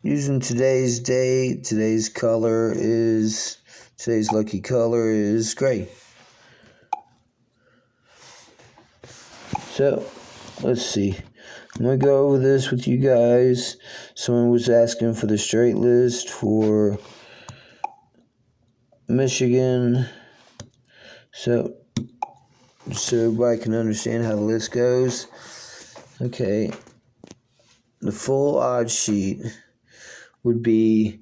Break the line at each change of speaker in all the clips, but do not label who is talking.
using today's date, today's lucky color is gray. So, let's see. I'm going to go over this with you guys. Someone was asking for the straight list for Michigan. So everybody can understand how the list goes. Okay. The full odds sheet would be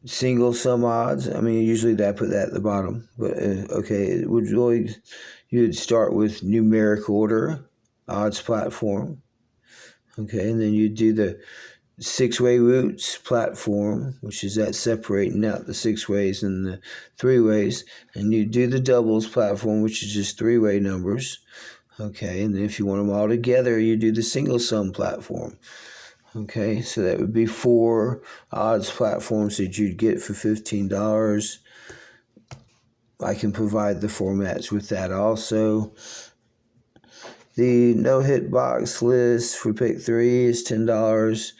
single sum odds. I mean, usually I put that at the bottom. But, okay, it would really, you would start with numeric order, odds platform. Okay, and then you do the six-way roots platform, which is that separating out the six ways and the three ways. And you do the doubles platform, which is just three-way numbers. Okay, and then if you want them all together, you do the single sum platform. Okay, so that would be 4 odds platforms that you'd get for $15. I can provide the formats with that also. The no-hit box list for pick 3 is $10.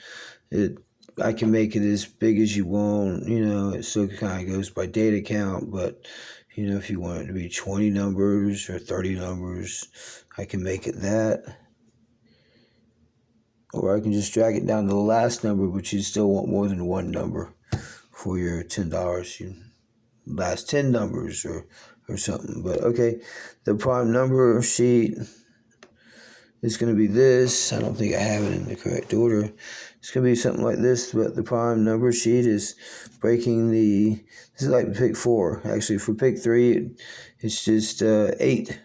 I can make it as big as you want. It still kind of goes by data count, but if you want it to be 20 numbers or 30 numbers, I can make it that. Or I can just drag it down to the last number, but you still want more than one number for your $10. You last 10 numbers or something. But okay, the prime number sheet is going to be this. I don't think I have it in the correct order. It's going to be something like this, but the prime number sheet is breaking this is like pick 4. Actually, for pick 3, it's just 8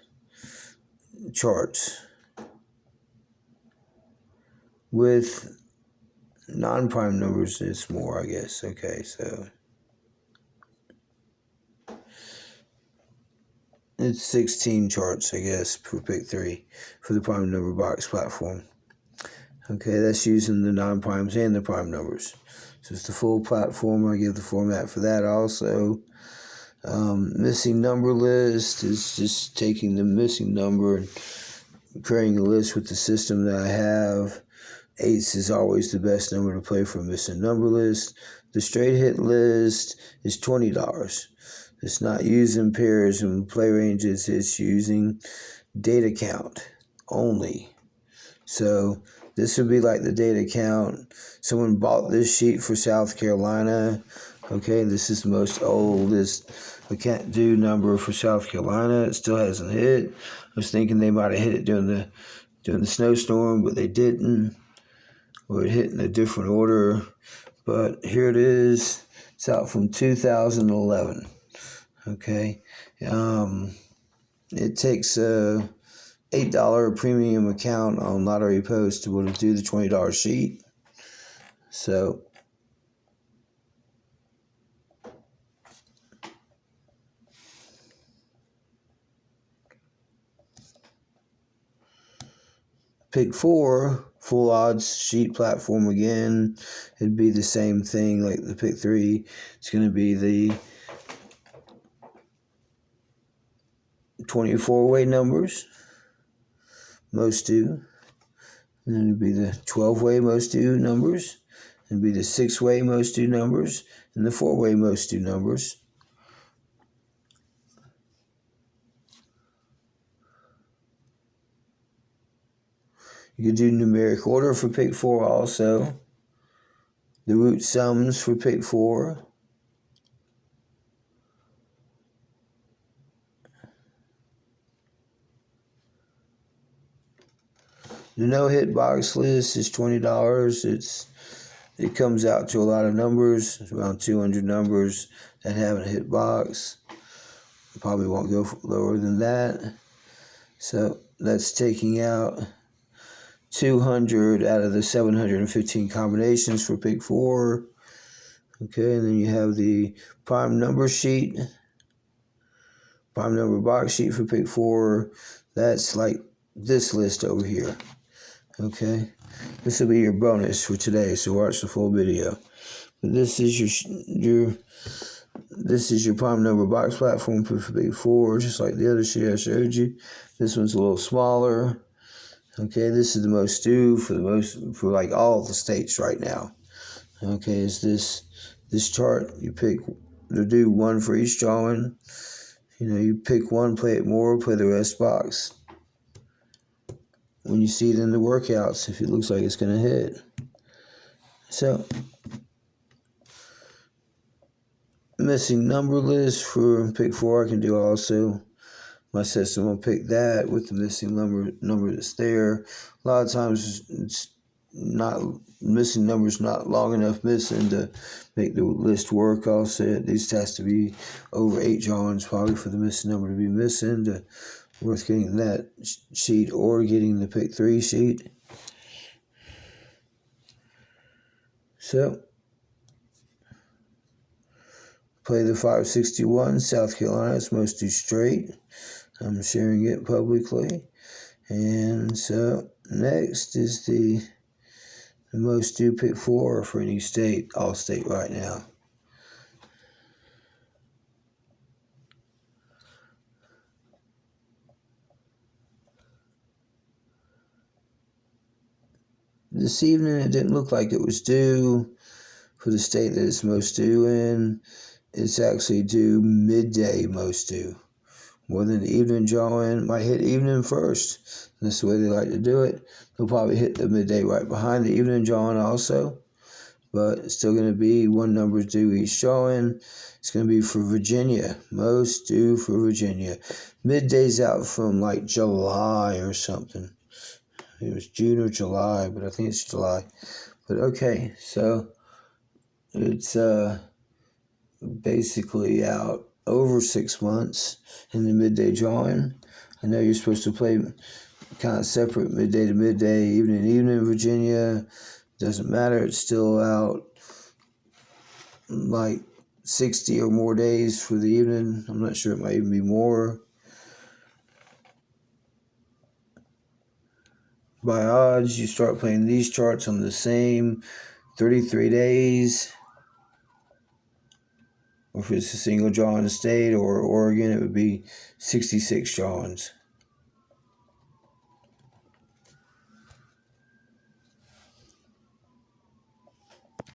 charts. With non-prime numbers, it's more, I guess. Okay, so it's 16 charts, I guess, for pick 3 for the prime number box platform. Okay, that's using the non-primes and the prime numbers. So it's the full platform. I give the format for that also. Missing number list is just taking the missing number and creating a list with the system that I have. 8s is always the best number to play for a missing number list. The straight hit list is $20. It's not using pairs and play ranges. It's using data count only. So this would be like the data count. Someone bought this sheet for South Carolina. Okay, this is the most oldest I can't do number for South Carolina. It still hasn't hit. I was thinking they might have hit it during the snowstorm, but they didn't. Or it hit in a different order. But here it is. It's out from 2011. Okay. It takes a $8 premium account on Lottery Post to be able to do the $20 sheet. So pick 4, full odds sheet platform again. It'd be the same thing like the pick 3. It's going to be the 24-way numbers, most do. And then it'd be the 12-way most do numbers. It'd be the 6-way most do numbers and the 4-way most do numbers. You could do numeric order for pick 4 also. The root sums for pick 4. The no-hit box list is $20. It comes out to a lot of numbers. It's around 200 numbers that haven't hit box. Probably won't go lower than that. So that's taking out 200 out of the 715 combinations for pick 4. Okay, and then you have the prime number sheet, prime number box sheet for pick 4. That's like this list over here. Okay, this will be your bonus for today, so watch the full video. But this is your prime number box platform for pick 4, just like the other sheet I showed you. This one's a little smaller. Okay, this is the most due for like all the states right now. Okay, is this chart. You pick to do one for each drawing. You pick one, play it more, play the rest box. When you see it in the workouts, if it looks like it's going to hit. So, missing number list for pick 4, I can do also. My system will pick that with the missing number that's there. A lot of times it's not missing numbers, not long enough missing to make the list work. Also, at least has to be over 8 drawings probably for the missing number to be missing to worth getting that sheet or getting the pick 3 sheet. So, play the 561, South Carolina. It's most due straight. I'm sharing it publicly. And so, next is the most due pick 4 for any state, all state right now. This evening, it didn't look like it was due for the state that it's most due in. It's actually due midday most due. More than the evening drawing. Might hit evening first. That's the way they like to do it. They'll probably hit the midday right behind the evening drawing also. But it's still going to be one number due each drawing. It's going to be for Virginia. Most due for Virginia. Midday's out from like July or something. It was June or July, but I think it's July. But okay, so it's basically out over 6 months in the midday drawing. I know you're supposed to play kind of separate midday to midday, evening to evening in Virginia. Doesn't matter, it's still out like 60 or more days for the evening. I'm not sure, it might even be more. By odds, you start playing these charts on the same 33 days. Or if it's a single draw in the state or Oregon, it would be 66 drawings.